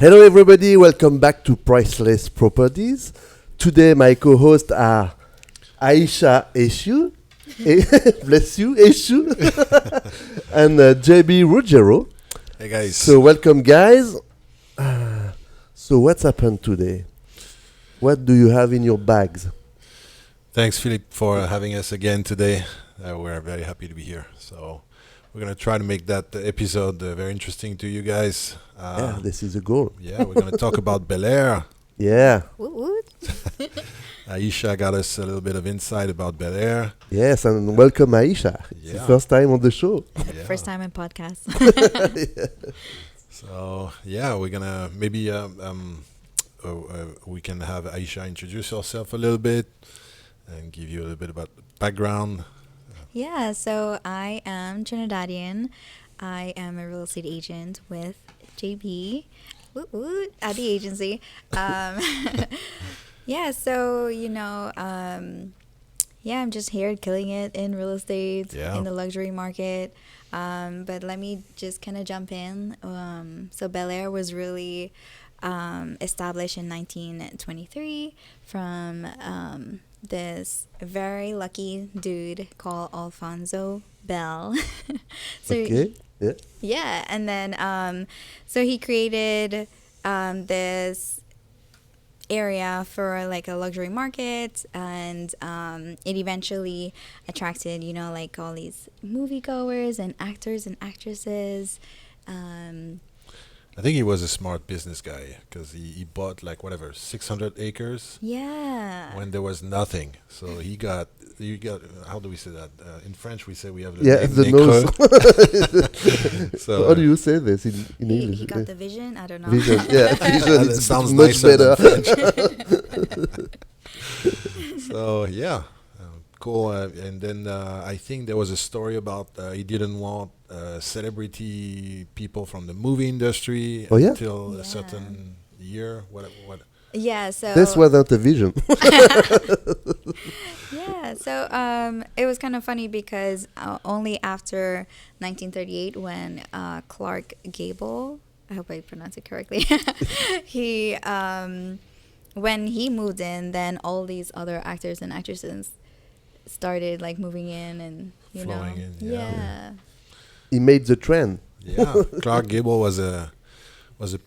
Hello, everybody. Welcome back to Priceless Properties. Today, my co-hosts are Aayeesha, Essue, bless you, Essue, and JB Rugiero. Hey guys. So, welcome, guys. So, what's happened today? What do you have in your bags? Thanks, Philippe, for having us again today. We're very happy to be here. So we're going to try to make that episode very interesting to you guys. Yeah, this is a goal. Yeah, we're going to talk about Bel Air. Yeah. Woot woot. Aayeesha got us a little bit of insight about Bel Air. Yes, and welcome, Aayeesha. It's the first time on the show. Yeah. First time in podcast. So, yeah, we're going to maybe we can have Aayeesha introduce herself a little bit and give you a little bit about the background. Yeah, so I am Trinidadian. I am a real estate agent with JB woot woot, at the agency. Yeah, so, I'm just here killing it in real estate, in the luxury market. But let me just kind of jump in. So Bel Air was really established in 1923 from this very lucky dude called Alfonso Bell. Okay. Yeah. Yeah, and then so he created this area for like a luxury market, and it eventually attracted like all these moviegoers and actors and actresses. I think he was a smart business guy because he bought 600 acres. Yeah. When there was nothing. So you got how do we say that? In French we say we have the nose. So how do you say this in English? He got the vision? I don't know. Vision, yeah. Vision. That sounds much nicer better. than French. So yeah. Cool. And then I think there was a story about he didn't want celebrity people from the movie industry until a certain year. What? Yeah. So this wasn't a vision. Yeah. So it was kind of funny because only after 1938, when Clark Gable, I hope I pronounced it correctly, he when he moved in, then all these other actors and actresses started moving in, and Flowing in, yeah. He made the trend. Yeah, Clark Gable was a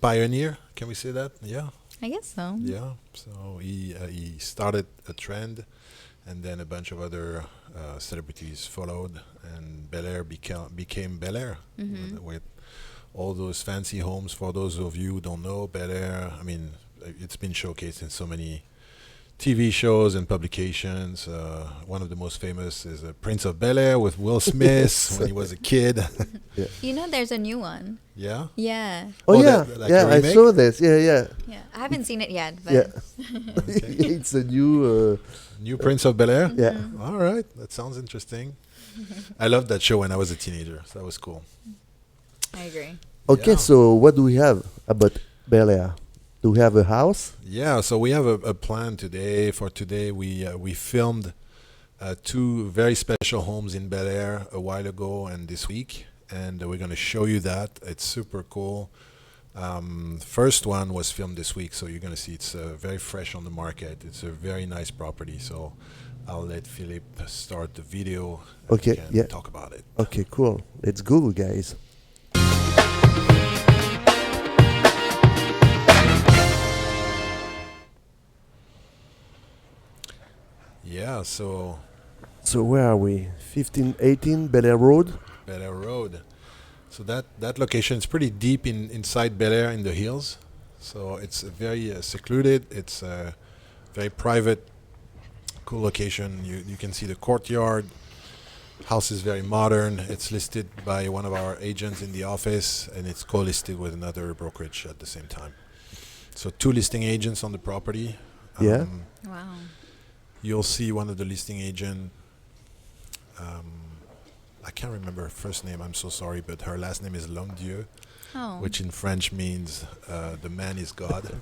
pioneer. Can we say that? Yeah. I guess so. Yeah. So he started a trend, and then a bunch of other celebrities followed, and Bel Air became Bel Air with all those fancy homes. For those of you who don't know, Bel Air, I mean, it's been showcased in so many TV shows and publications. One of the most famous is Prince of Bel Air with Will Smith when he was a kid. Yeah. There's a new one. Yeah? Yeah. Oh, yeah. Yeah, I saw this. Yeah. Yeah. I haven't seen it yet, but Yeah. Okay. It's a new... New Prince of Bel Air? Yeah. All right. That sounds interesting. I loved that show when I was a teenager. So that was cool. I agree. Okay, Yeah. so what do we have about Bel Air? Do we have a house? Yeah, so we have a plan today. For today, we filmed two very special homes in Bel Air a while ago and this week, and we're going to show you that. It's super cool. First one was filmed this week, so you're going to see it's very fresh on the market. It's a very nice property, so I'll let Philippe start the video. Okay, and we can talk about it. Okay, cool. Let's go, guys. Yeah, so where are we? 1518 Bel Air Road? Bel Air Road. So that location is pretty deep inside Bel Air in the hills. So it's very secluded. It's a very private, cool location. You can see the courtyard. House is very modern. It's listed by one of our agents in the office, and it's co-listed with another brokerage at the same time. So 2 listing agents on the property. Yeah. Wow. You'll see one of the listing agent. I can't remember her first name. I'm so sorry, but her last name is L'Homme Dieu, which in French means the man is God.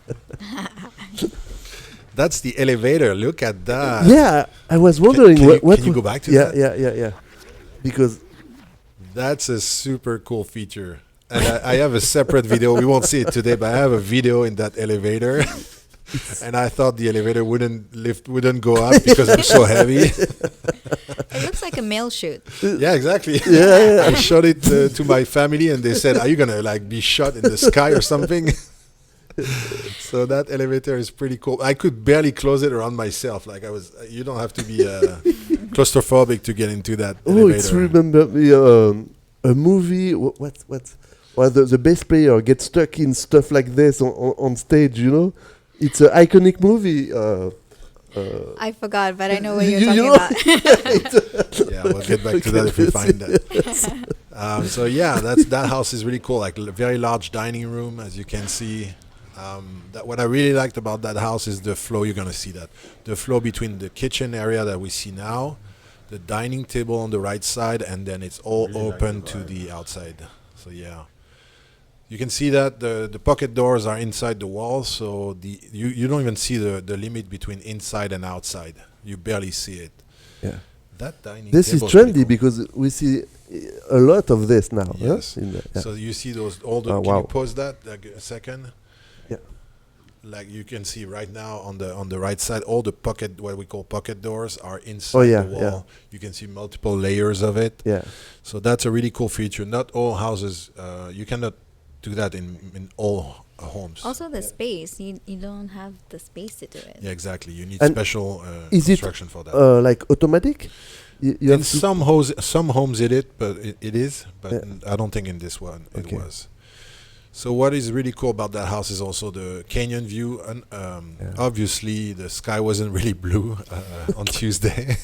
That's the elevator. Look at that. Yeah, I was wondering what can you go back to that? that? Yeah. Because that's a super cool feature. And I have a separate video. We won't see it today, but I have a video in that elevator. And I thought the elevator wouldn't go up because I'm so heavy. It looks like a mail chute. Yeah, exactly. Yeah. I showed it to my family, and they said, "Are you gonna like be shot in the sky or something?" So that elevator is pretty cool. I could barely close it around myself. Like you don't have to be claustrophobic to get into that elevator. It's remember me a movie. What's where the bass player gets stuck in stuff like this on stage. You know, it's an iconic movie. I forgot, but I know what you're talking about. Yeah, we'll get back to that if we find that. So yeah, that house is really cool. Like a very large dining room, as you can see. What I really liked about that house is the flow. You're gonna see that the flow between the kitchen area that we see now, the dining table on the right side, and then it's all really open to the outside. So yeah, you can see that the pocket doors are inside the wall, so you don't even see the limit between inside and outside. You barely see it. Yeah, that dining. This is trendy cool. Because we see a lot of this now. Yes. Huh? So you see those can you pause that a second? Yeah. Like you can see right now on the right side, all the what we call pocket doors are inside the wall. Yeah. You can see multiple layers of it. Yeah. So that's a really cool feature. Not all houses, you cannot do that in all homes. Also the space, you don't have the space to do it. Yeah, exactly. You need special construction for that. Like automatic? You in some homes but it is, but I don't think in this one it was. So what is really cool about that house is also the canyon view. And obviously the sky wasn't really blue on Tuesday.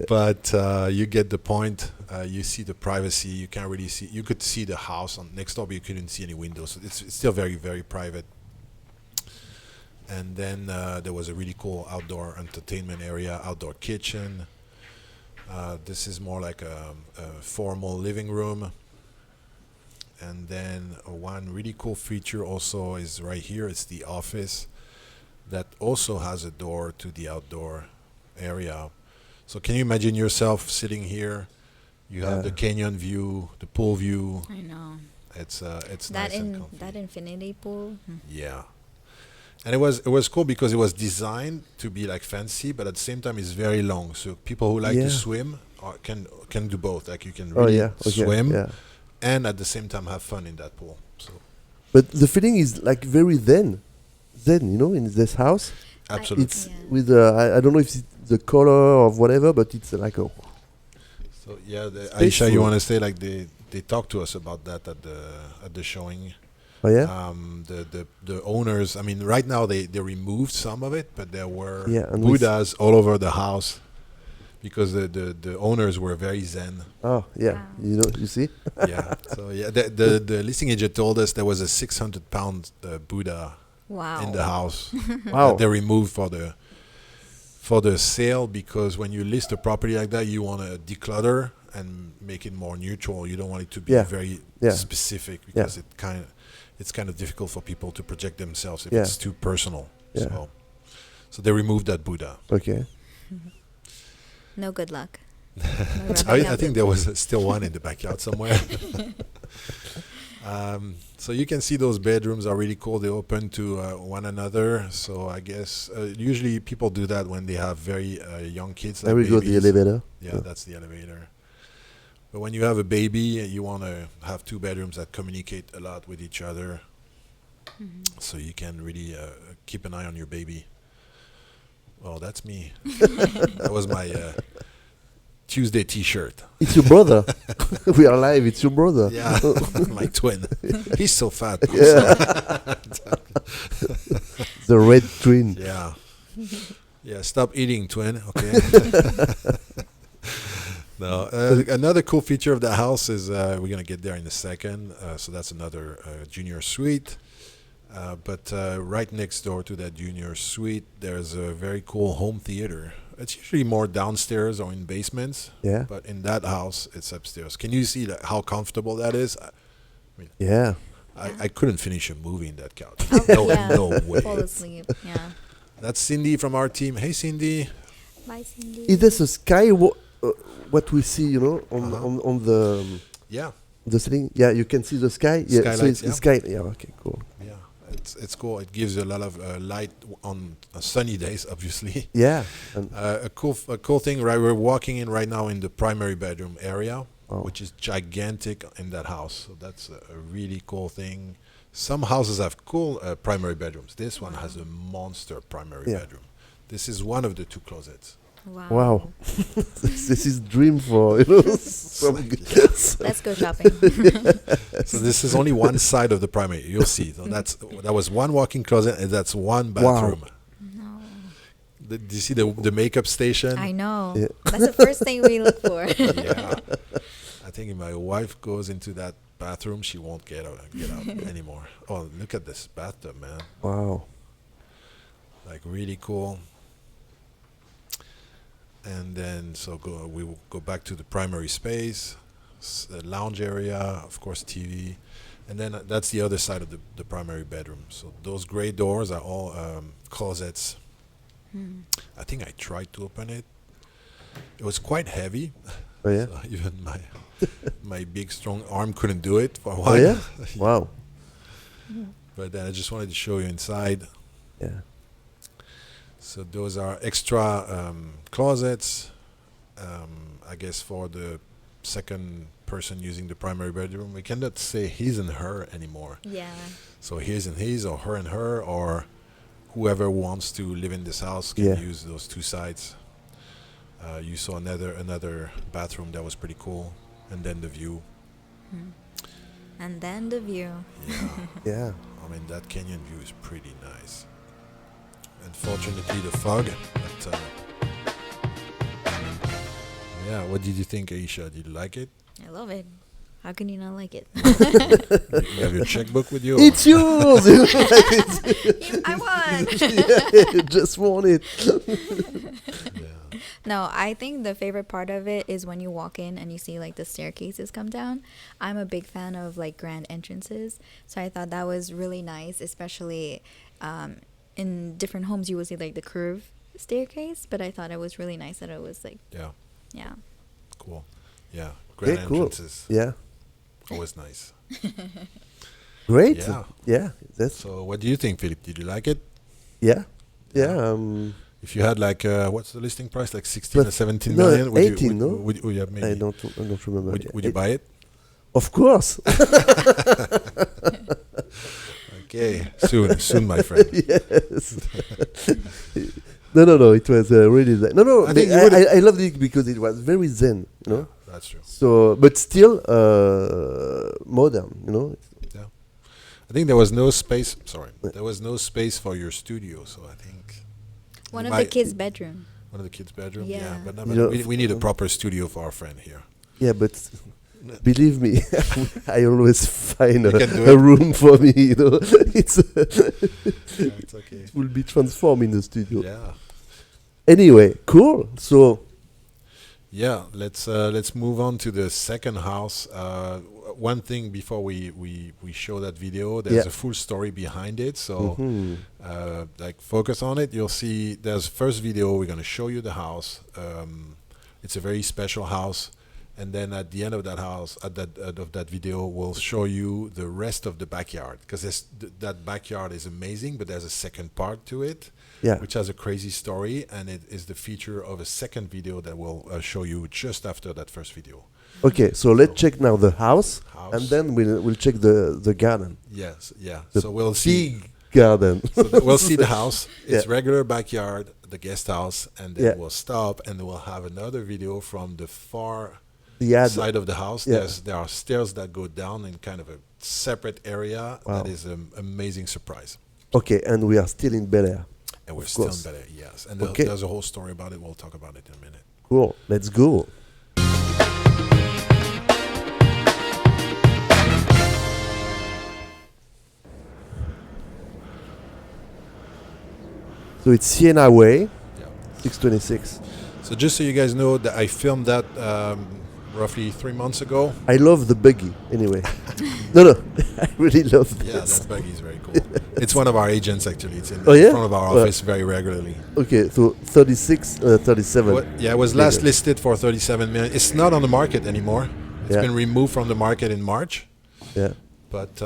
But you get the point. You see the privacy. You can't really see. You could see the house on next door, but you couldn't see any windows. So it's still very, very private. And then there was a really cool outdoor entertainment area, outdoor kitchen. This is more like a formal living room. And then one really cool feature also is right here. It's the office that also has a door to the outdoor area. So can you imagine yourself sitting here? You have the canyon view, the pool view. I know. It's nice and comfy. That infinity pool. Yeah. And it was cool because it was designed to be like fancy, but at the same time it's very long. So people who like to swim can do both. Like you can really swim and at the same time have fun in that pool. So. But the feeling is like very zen, you know, in this house. Absolutely. It's with I don't know if it's the color or whatever, but it's like a. So yeah, Aayeesha, you want to say like they talked to us about that at the showing. Oh yeah. The owners. I mean, right now they removed some of it, but there were and Buddhas all over the house because the owners were very zen. Oh yeah, wow. You see. Yeah. So yeah, the listing agent told us there was a 600-pound Buddha. Wow. In the house. Wow. That they removed for the sale because when you list a property like that, you want to declutter and make it more neutral. You don't want it to be very specific because it's kind of difficult for people to project themselves if it's too personal. Yeah. So they removed that Buddha. Okay. No good luck. I think there was still one in the backyard somewhere. So you can see those bedrooms are really cool. They open to one another. So I guess usually people do that when they have very young kids. There we go, the elevator. Yeah, that's the elevator. But when you have a baby, you want to have two bedrooms that communicate a lot with each other. Mm-hmm. So you can really keep an eye on your baby. Well, that's me. That was my Tuesday T-shirt. It's your brother. We are live. It's your brother. Yeah, my twin. He's so fat. Yeah. The red twin. Yeah. Yeah. Stop eating, twin. Okay. No. Another cool feature of the house is we're gonna get there in a second. So that's another junior suite. But right next door to that junior suite, there's a very cool home theater. It's usually more downstairs or in basements. Yeah. But in that house, it's upstairs. Can you see how comfortable that is? I mean, yeah. I couldn't finish a movie in that couch. Oh, no way. Fall asleep. Yeah. That's Cindy from our team. Hey, Cindy. Bye, Cindy. Is this a sky? What we see, on the The ceiling? Yeah, you can see the sky. Yeah, so Skylights, it's sky. Yeah, okay, cool. Yeah, it's cool. It gives you a lot of light on sunny days, obviously. Yeah. A cool thing. Right, we're walking in right now in the primary bedroom area, which is gigantic in that house. So that's a really cool thing. Some houses have cool primary bedrooms. This one has a monster primary bedroom. This is one of the 2 closets. Wow. This is dream for, you know. Let's go shopping. So this is only one side of the primary. You'll see. So that was one walk-in closet, and that's one bathroom. No. Do you see the makeup station? I know. Yeah. That's the first thing we look for. Yeah. I think if my wife goes into that bathroom, she won't get out anymore. Oh, look at this bathtub, man. Wow. Like really cool. And then we will go back to the primary space, the lounge area, of course TV, and then that's the other side of the primary bedroom. So those gray doors are all closets. I think I tried to open it. It was quite heavy. Oh yeah. So even my big strong arm couldn't do it for a while. Oh yeah. Wow. But then I just wanted to show you inside. Yeah. So those are extra closets, I guess, for the second person using the primary bedroom. We cannot say his and her anymore. Yeah. So his and his, or her and her, or whoever wants to live in this house can use those 2 sides. You saw another bathroom that was pretty cool, and then the view. And then the view. Yeah. Yeah. I mean, that canyon view is pretty nice. Unfortunately, the fog. But, yeah, what did you think, Aayeesha? Did you like it? I love it. How can you not like it? You have your checkbook with you? It's yours! I won! Yeah, just want it. Yeah. No, I think the favorite part of it is when you walk in and you see like the staircases come down. I'm a big fan of like grand entrances. So I thought that was really nice, especially in different homes you will see like the curved staircase, but I thought it was really nice that it was like Cool. Yeah, grand entrances. Cool. Yeah, always nice. Great. Yeah. That's so what do you think, Philippe? Did you like it? Yeah. If you had like what's the listing price, like 16 or 17 million? 18, would you maybe, I don't remember. Would you buy it? Of course. Okay, soon, my friend. Yes. No. It was really zen. No. I loved it because it was very zen. You know. Yeah, that's true. So, but still modern. You know. Yeah. I think there was no space. Sorry, there was no space for your studio. So I think one of the kids' bedroom. One of the kids' bedroom. Yeah. But we need a proper studio for our friend here. Yeah, but. Believe me, I always find a room for me. You know, it's okay. It will be transformed in the studio. Yeah. Anyway, cool. So, yeah, let's move on to the second house. One thing before we show that video, there's a full story behind it. So, like focus on it. You'll see. There's first video. We're gonna show you the house. It's a very special house. And then at the end of that house, of that video, we'll show you the rest of the backyard, because that backyard is amazing. But there's a second part to it, which has a crazy story, and it is the feature of a second video that we'll show you just after that first video. Okay, so let's check now the house, and then we'll check the garden. Yes, yeah. So we'll see garden. So we'll see the house. It's regular backyard, the guest house, and then we'll stop, and we'll have another video from the far side of the house. There are stairs that go down in kind of a separate area. That is an amazing surprise. Okay, and we are still in Bel Air. And we're still in Bel Air, yes. And there's a whole story about it. We'll talk about it in a minute. Cool. Let's go. So it's Siena Way, 626. So just so you guys know, that I filmed that roughly 3 months ago. I love the buggy, anyway. No, I really love this. Yeah, that buggy is very cool. It's one of our agents, actually. It's in front of our office very regularly. Okay, so 37. It was last listed for 37 million. It's not on the market anymore. It's been removed from the market in March. Yeah. But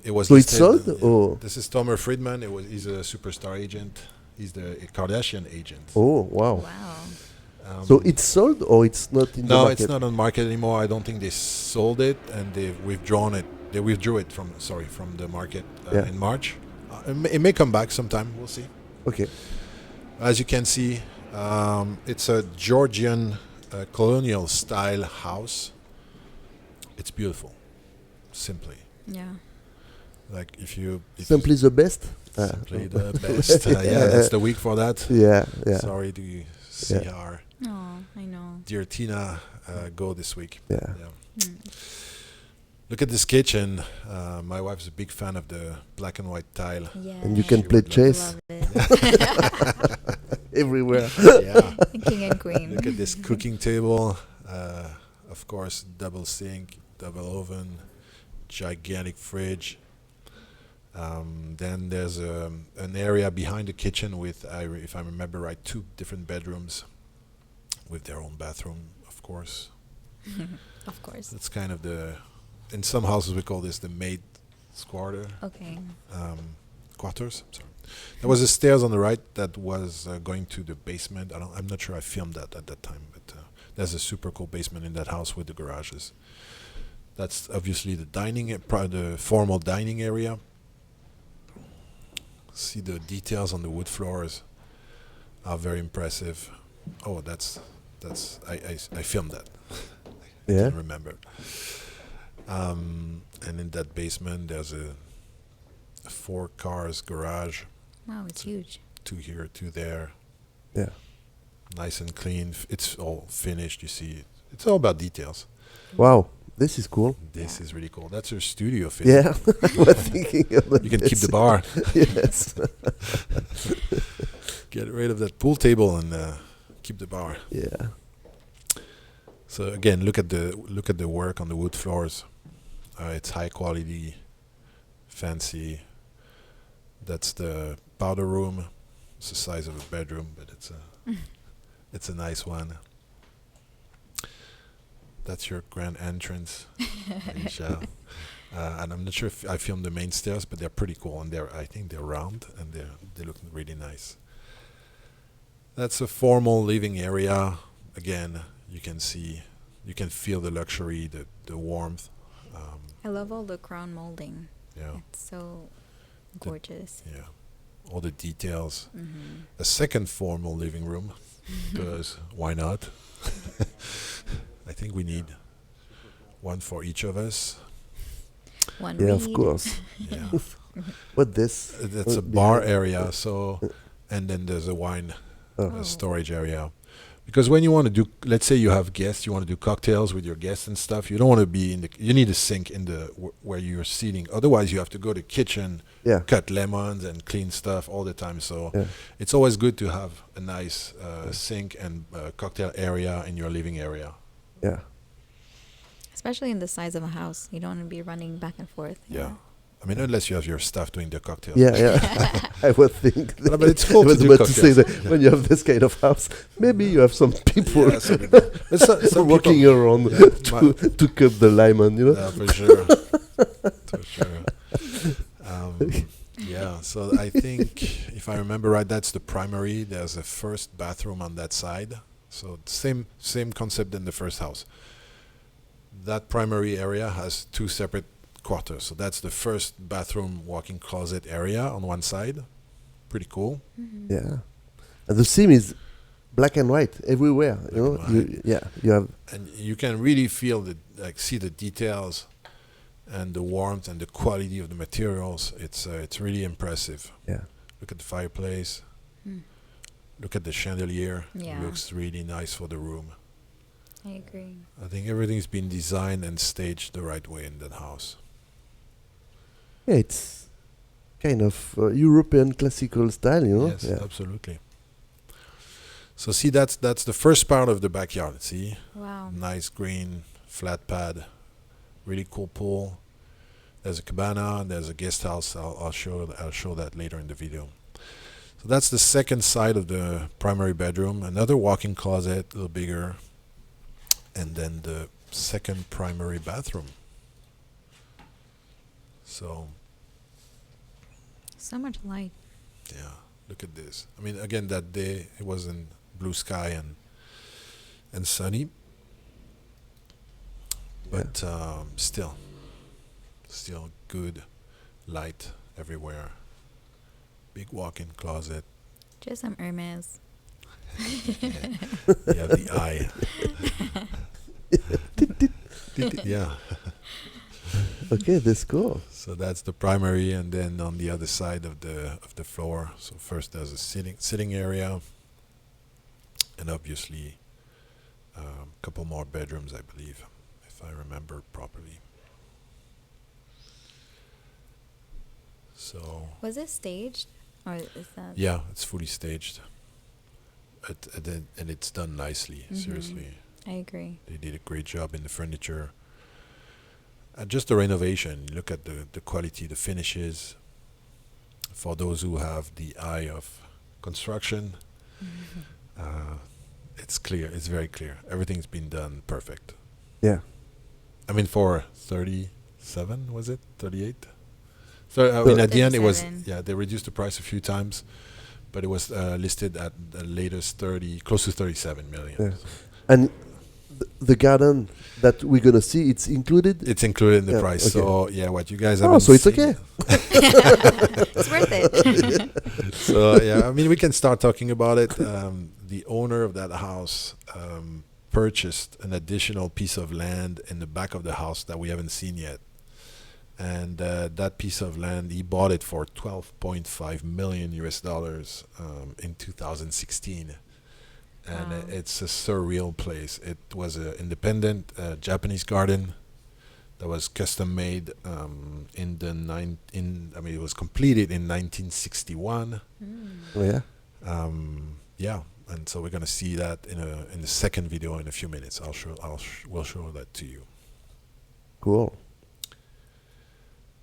it was. So it's sold? Oh. This is Tomer Friedman. He's a superstar agent. He's the Kardashian agent. Oh, wow. Wow. So it's sold or it's not in the market? No, it's not on the market anymore. I don't think they sold it, and they've withdrawn it. They withdrew it from the market in March. It may come back sometime. We'll see. Okay. As you can see, it's a Georgian colonial style house. It's beautiful. Simply. Yeah. Like if simply the best. Simply the best. Yeah, that's the week for that. Yeah. Sorry to see our I know. dear Tina go this week. Yeah. Look at this kitchen. My wife's a big fan of the black and white tile. Yeah. And you can play chess everywhere. Yeah. King and queen. Look at this cooking table. Of course, double sink, double oven, gigantic fridge. Then there's an area behind the kitchen with, if I remember right, 2 different bedrooms with their own bathroom, of course. Of course. That's kind of in some houses we call this the maid's quarter. Okay. Quarters. Sorry. There was a stairs on the right that was going to the basement. I'm not sure I filmed that at that time, but there's a super cool basement in that house with the garages. That's obviously the the formal dining area. See the details on the wood floors are very impressive. Oh, I filmed that. I can't remember. And in that basement, there's a 4 cars garage. Wow, it's huge. 2 here, 2 there. Yeah. Nice and clean. It's all finished. You see, it's all about details. Wow, this is cool. This is really cool. That's your studio fit. Yeah, I was thinking about You can keep the bar. Yes. Get rid of that pool table and keep the bar. Yeah. So again, look at the work on the wood floors. It's high quality, fancy. That's the powder room. It's the size of a bedroom, but it's a nice one. That's your grand entrance, Aayeesha. And I'm not sure if I filmed the main stairs, but they're pretty cool, and I think they're round and they look really nice. That's a formal living area. Again, you can feel the luxury, the warmth. I love all the crown molding. Yeah. It's so gorgeous. Yeah. All the details. A second formal living room, because why not? I think we need one for each of us. One Yeah, read. of course. Yeah. What this? That's a bar area. So, and then there's a wine storage area. Because when you want to do, let's say you have guests, you want to do cocktails with your guests and stuff. You don't want to be you need a sink in where you're seating. Otherwise, you have to go to the kitchen, cut lemons and clean stuff all the time. So it's always good to have a nice sink and cocktail area in your living area. Yeah. Especially in the size of a house. You don't want to be running back and forth. Yeah. I mean, unless you have your staff doing the cocktails. Yeah. I would think. But it's cool I to do was about to say cocktails. that when you have this kind of house, maybe you have some people Yeah, some walking people, around to cut the lemon, you know? Yeah, for sure. For sure. Yeah, so I think, if I remember right, that's the primary. There's a first bathroom on that side. So same concept in the first house. That primary area has 2 separate quarters. So that's the first bathroom walk-in closet area on one side. Pretty cool. Yeah. And the theme is black and white everywhere. You know? You have. And you can really feel see the details and the warmth and the quality of the materials. It's really impressive. Yeah. Look at the fireplace. Look at the chandelier. Yeah. It looks really nice for the room. I agree. I think everything's been designed and staged the right way in that house. Yeah, it's kind of European classical style, you know? Yes, absolutely. So see, that's the first part of the backyard. See, Wow. nice green flat pad, really cool pool. There's a cabana. There's a guest house. I'll show that later in the video. So that's the second side of the primary bedroom. Another walk-in closet, a little bigger, and then the second primary bathroom. So much light. yeah, look at this. I mean, again, that day it wasn't blue sky and sunny, but still good light everywhere. Big walk-in closet. Just some Hermes. Yeah, the eye. Yeah. Okay, that's cool. So that's the primary, and then on the other side of the floor. So first there's a sitting area, and obviously a couple more bedrooms, I believe, if I remember properly. So Was it staged, or is that? yeah, it's fully staged, and it's done nicely. Seriously, I agree. they did a great job in the furniture. Just the renovation. Look at the quality, the finishes. For those who have the eye of construction, it's clear. It's very clear. Everything's been done perfect. Yeah. I mean, for 37, was it 38? So I mean, at the end, it was 37. they reduced the price a few times, but it was listed at the latest close to 37 million. Yeah. And the garden that we're gonna see, it's included. It's included in the price. Okay. So yeah, what you guys haven't. Oh, so it's seen okay. It's worth it. So yeah, I mean, we can start talking about it. The owner of that house purchased an additional piece of land in the back of the house that we haven't seen yet, and that piece of land, he bought it for $12.5 million in 2016. And Wow. it's a surreal place. It was an independent Japanese garden that was custom made it was completed in 1961. Oh, yeah. Yeah, and so we're gonna see that in the second video in a few minutes. We'll show that to you. Cool.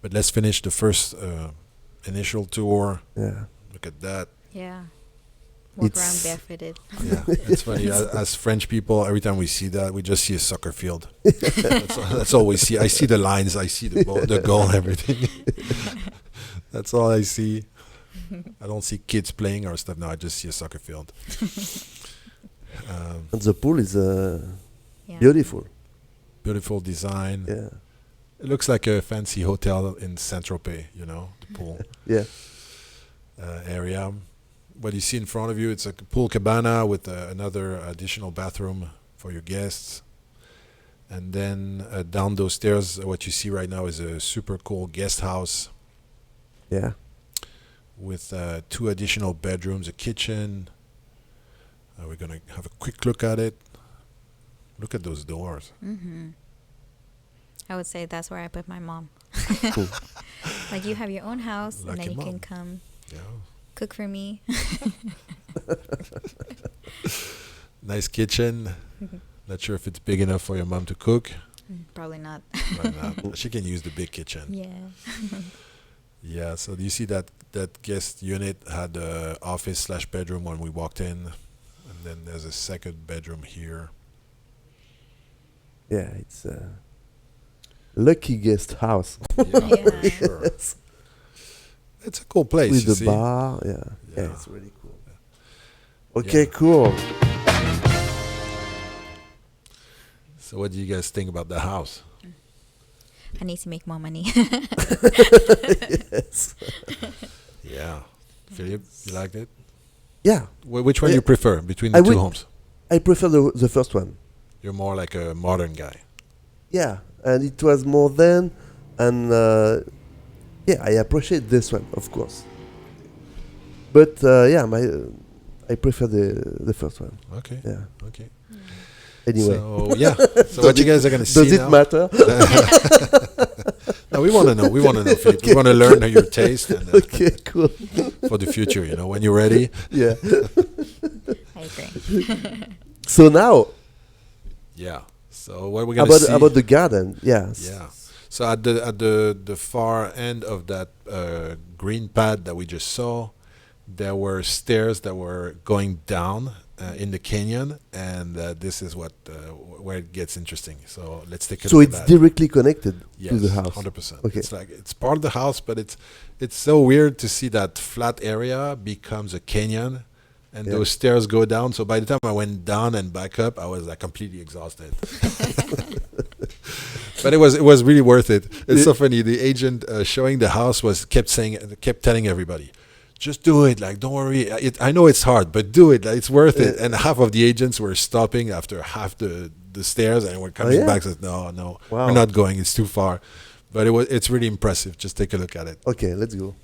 But let's finish the first initial tour. Yeah. Look at that. Yeah. Walk around It's- barefooted. Yeah, it's funny. As French people, every time we see that, we just see a soccer field. That's all we see. I see the lines. I see the goal, everything. That's all I see. I don't see kids playing or stuff. No, I just see a soccer field. And the pool is Yeah. beautiful. Beautiful design. Yeah. It looks like a fancy hotel in Saint-Tropez, the pool Yeah. area. What you see in front of you, it's a pool cabana with another additional bathroom for your guests. And then down those stairs, what you see right now is a super cool guest house Yeah. with 2 additional bedrooms, a kitchen. We're going to have a quick look at it. Look at those doors. I would say that's where I put my mom. Cool. Like, you have your own house, Lucky and then you mom. can come Yeah. cook for me. Nice kitchen. Not sure if it's big enough for your mom to cook. Probably not. Right now. She can use the big kitchen. Yeah. Yeah, so do you see that guest unit had a office/bedroom when we walked in, and then there's a second bedroom here. Yeah. It's a lucky guest house Yeah, for Yeah. sure. Yes. It's a cool place. with you the see. bar. Yeah. Yeah. Yeah. It's really cool. Okay. Cool. So what do you guys think about the house? I need to make more money. Yes. Yeah, Philippe, you liked it? Yeah. Which one Yeah. you prefer between I the two would- homes? I prefer the first one. You're more like a modern guy. Yeah, and it was more than, and yeah, I appreciate this one, of course. But yeah, I prefer the first one. Okay. Yeah. Okay. Anyway, So yeah. So what you guys are gonna see does it now? matter? No, we want to know. We want to know, Philippe. We want to learn your taste and, Okay, cool. for the future. When you're ready. Yeah. I agree. So now Yeah. So what we're gonna see about the garden, yes. Yeah. So at the far end of that green pad that we just saw, there were stairs that were going down, in the canyon, and this is where it gets interesting. So let's take a So look it's at that. directly connected Yes, to the house. 100%. Okay. It's like it's part of the house, but it's so weird to see that flat area becomes a canyon, and those stairs go down. So by the time I went down and back up, I was like completely exhausted. But it was really worth it. It's so funny. The agent showing the house kept telling everybody, just do it. Like, don't worry. I know it's hard, but do it. Like, it's worth it. And half of the agents were stopping after half the stairs, and were coming back. Said, no, we're not going. It's too far. But it's really impressive. Just take a look at it. Okay, let's go.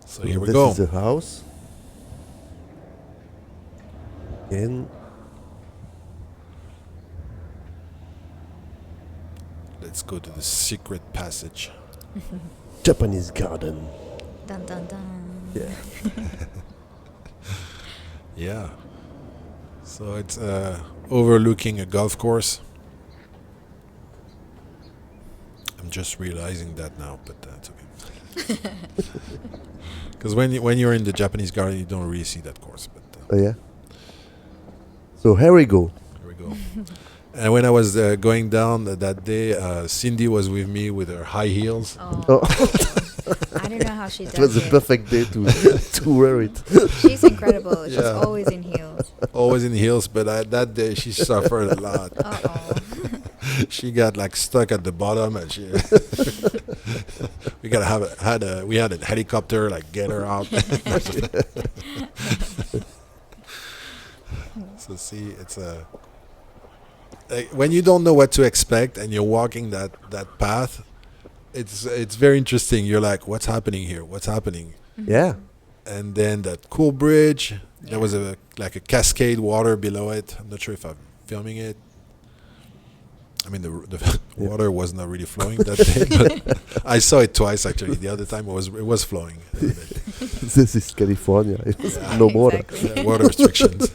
So here we go. This is the house. And Let's go to the secret passage. Japanese garden. Dun dun dun. Yeah. Yeah. So it's overlooking a golf course. I'm just realizing that now, but that's okay. Because when you're in the Japanese garden, you don't really see that course. But Oh yeah. So here we go. here we go. And when I was going down that day, Cindy was with me with her high heels. Oh, I don't know how she it does was a it. perfect day to to wear it. She's incredible. She's Yeah. always in heels. Always in heels, but that day she suffered a lot. Uh-oh. She got like stuck at the bottom, and she we had a helicopter like get her out. So see, it's like when you don't know what to expect and you're walking that path, it's very interesting. You're like, what's happening here? What's happening? Yeah. And then that cool bridge. There was a cascade water below it. I'm not sure if I'm filming it. I mean, the water was not really flowing that day, but I saw it twice actually. The other time it was flowing. A little bit. This is California. It's no water. Exactly. Water restrictions.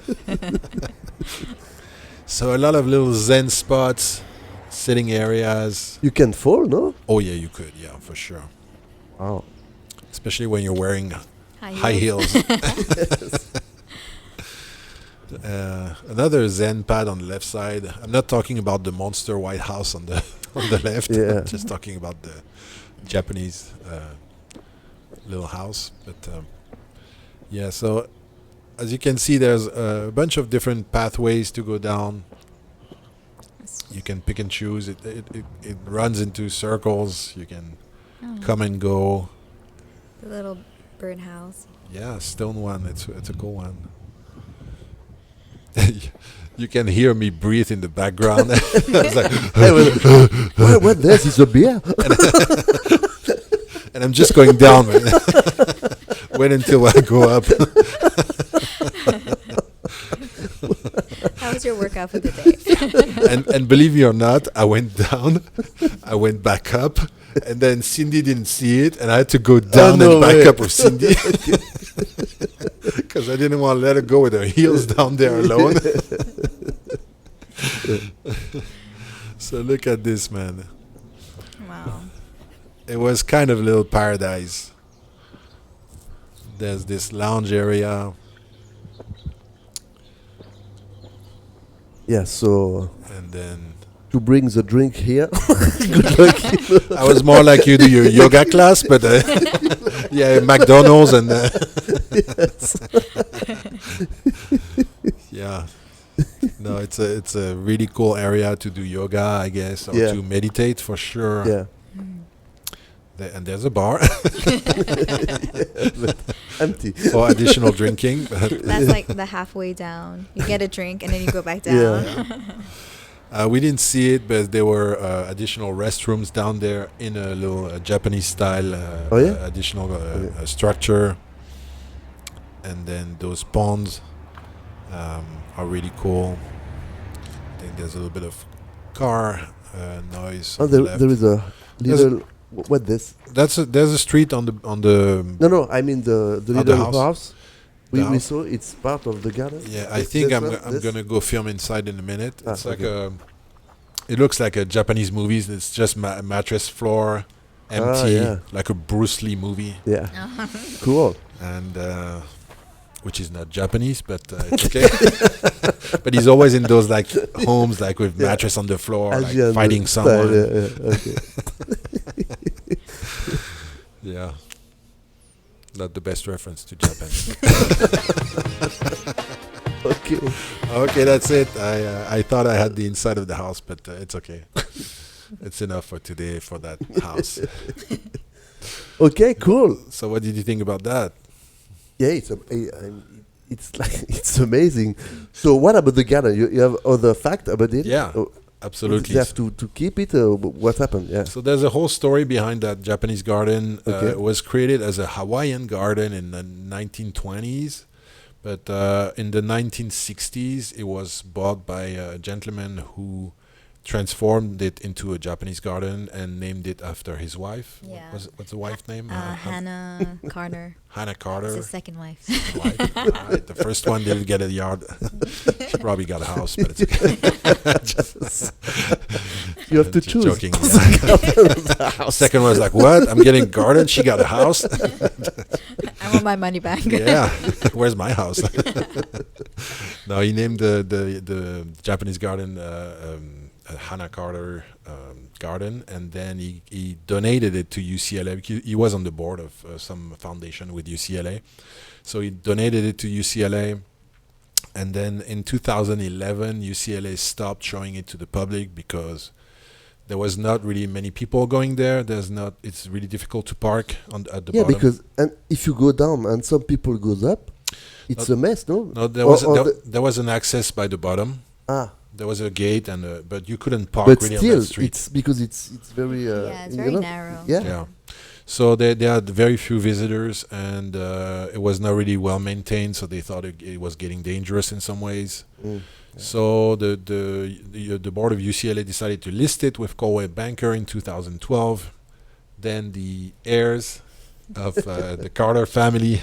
So a lot of little zen spots, sitting areas. You can fall, no? Oh yeah, you could. Yeah, for sure. Wow. Especially when you're wearing high heels. Another zen pad on the left side. I'm not talking about the monster White House on the left. Yeah. I'm just talking about the Japanese little house. But yeah, so as you can see, there's a bunch of different pathways to go down. You can pick and choose. It runs into circles. You can come and go. The little birdhouse. Yeah, stone one. It's a cool one. You can hear me breathe in the background. I was like, What this is a beer? and I'm just going down. Man. Wait until I go up. How was your workout for the day? and believe me or not, I went down, I went back up, and then Cindy didn't see it, and I had to go down no and back way. up with Cindy. Because I didn't want to let her go with her heels down there alone. So look at this, man. Wow. It was kind of a little paradise. There's this lounge area. Yeah, so And then to bring the drink here. Good luck. I was more like you do your yoga class, but yeah, McDonald's and Yes. yeah. No, it's a really cool area to do yoga, I guess, or Yeah. to meditate for sure. Yeah. And there's a bar But empty. for additional drinking. But That's like the halfway down. You get a drink and then you go back down. Yeah. we didn't see it, but there were additional restrooms down there in a little Japanese style Oh, yeah? additional Okay. structure. And then those ponds are really cool. I think there's a little bit of car noise. Oh, on the there, left. there is a There's little. What this? There's a street on the No, I mean the the little house. house. We The house. saw it's part of the garden. Yeah, I This- think this I'm one, I'm this? gonna go film inside in a minute. Ah, It's like okay. it looks like a Japanese movies. It's just mattress floor, empty, like a Bruce Lee movie. Yeah. Cool. And which is not Japanese, but it's okay. But he's always in those like homes, like with mattress on the floor, like fighting someone. Okay. Yeah. Not the best reference to Japan. Okay. Okay, that's it. I thought I had the inside of the house, but it's okay. It's enough for today for that house. Okay, cool. So what did you think about that? Yeah, it's amazing. So what about the garden? You have other fact about it? Yeah, absolutely. You have to keep it? What happened? Yeah. So there's a whole story behind that Japanese garden. It was created as a Hawaiian garden in the 1920s. But in the 1960s, it was bought by a gentleman who transformed it into a Japanese garden and named it after his wife. Yeah. What's the wife's name? Hannah Carter. Hannah Carter. It's his second wife. Right. The first one didn't get a yard. She probably got a house, but it's okay. You have to choose. Joking. Yeah. Second one was like, what? I'm getting a garden. She got a house. I want my money back. Yeah. Where's my house? No, he named the Japanese garden Hannah Carter garden, and then he donated it to UCLA. He was on the board of some foundation with UCLA, so he donated it to UCLA. And then in 2011, UCLA stopped showing it to the public because there was not really many people going there. It's really difficult to park at the bottom. Yeah, because if you go down and some people goes up, it's a mess, no? No, there was an access by the bottom. There was a gate, but you couldn't park really on that street. It's because it's very it's very narrow. Yeah. So they had very few visitors, and it was not really well maintained. So they thought it was getting dangerous in some ways. So the board of UCLA decided to list it with Coldwell Banker in 2012. Then the heirs of the Carter family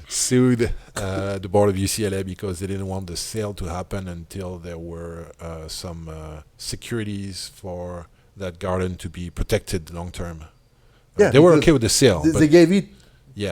sued the board of UCLA because they didn't want the sale to happen until there were some securities for that garden to be protected long term. Yeah, they were okay with the sale. They gave it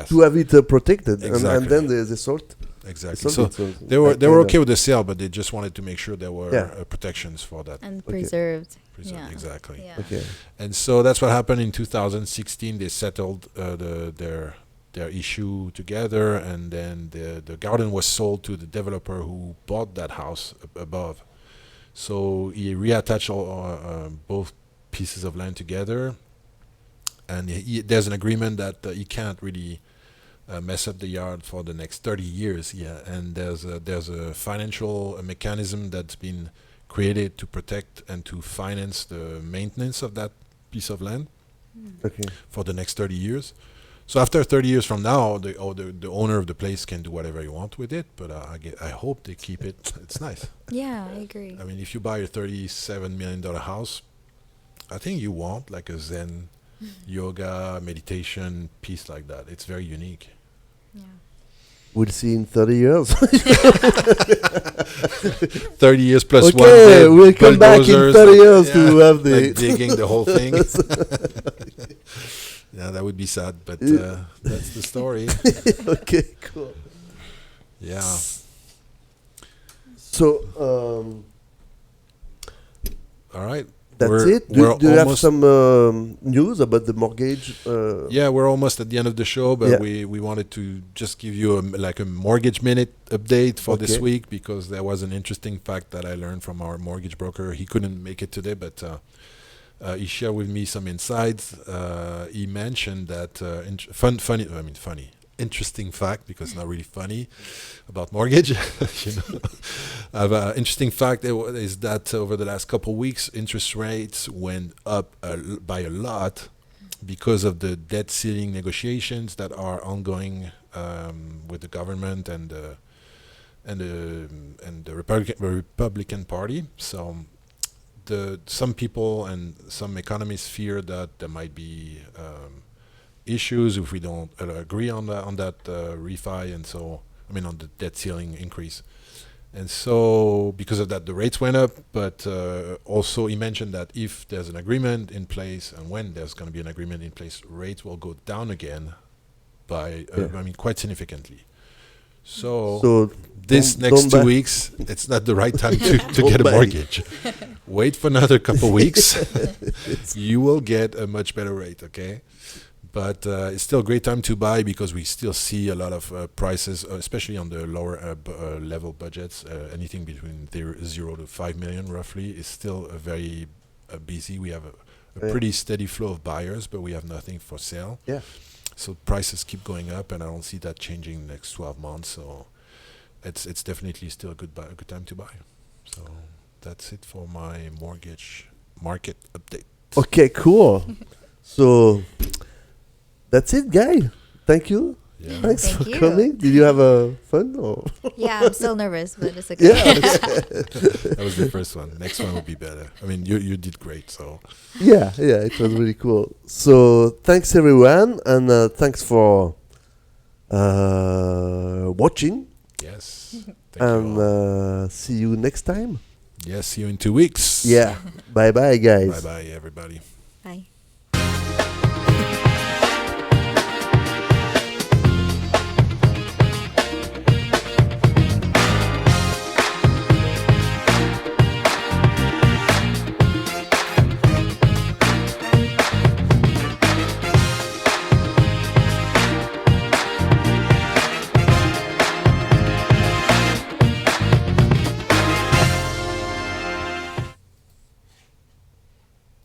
to have it protected, and then they sold. Exactly. So they were okay with the sale, but they just wanted to make sure there were protections for that and preserved. Exactly. Yeah. Okay. And so that's what happened in 2016. They settled their issue together, and then the garden was sold to the developer who bought that house above. So he reattached both pieces of land together, and there's an agreement that he can't really mess up the yard for the next 30 years. Yeah, and there's a financial mechanism that's been created to protect and to finance the maintenance of that piece of land for the next 30 years. So after 30 years from now, the owner of the place can do whatever he wants with it, but I hope they keep it. It's nice. Yeah, I agree. I mean, if you buy a $37 million house, I think you want like a Zen yoga meditation piece like that. It's very unique. Yeah. We'll see in 30 years. 30 years plus one. Okay, we'll come back in 30 years to have the like digging the whole thing. Yeah, that would be sad, but that's the story. Okay, cool. Yeah. So, all right. That's it. Do you have some news about the mortgage? Yeah, we're almost at the end of the show, but we wanted to just give you a mortgage minute update for this week, because there was an interesting fact that I learned from our mortgage broker. He couldn't make it today, but he shared with me some insights. He mentioned that interesting fact, because it's not really funny, about mortgage. Interesting fact is that over the last couple of weeks, interest rates went up by a lot because of the debt ceiling negotiations that are ongoing with the government and the Republican Party. So some people and some economists fear that there might be issues if we don't agree on that refi, and so on the debt ceiling increase. And so because of that, the rates went up, but also he mentioned that if there's an agreement in place, and when there's going to be an agreement in place, rates will go down again by, quite significantly. So this next 2 weeks, it's not the right time to get a mortgage. Wait for another couple weeks. You will get a much better rate, okay? But it's still a great time to buy because we still see a lot of prices, especially on the lower level budgets. Anything between 0 to 5 million roughly is still a very busy. We have a pretty steady flow of buyers, but we have nothing for sale. Yeah. So prices keep going up, and I don't see that changing in the next 12 months. So it's definitely still a good time to buy. So that's it for my mortgage market update. Okay, cool. So that's it, guy. Thank you. Yeah. Thanks Thank for you. coming. Did you have fun? Or? Yeah, I'm still nervous, but it's okay. Yeah. That was the first one. Next one will be better. I mean, you did great. So Yeah, it was really cool. So thanks everyone, and thanks for watching. yes, thank And you all. see you next time. Yes, see you in 2 weeks. Yeah. Bye bye, guys. Bye bye, everybody. Bye.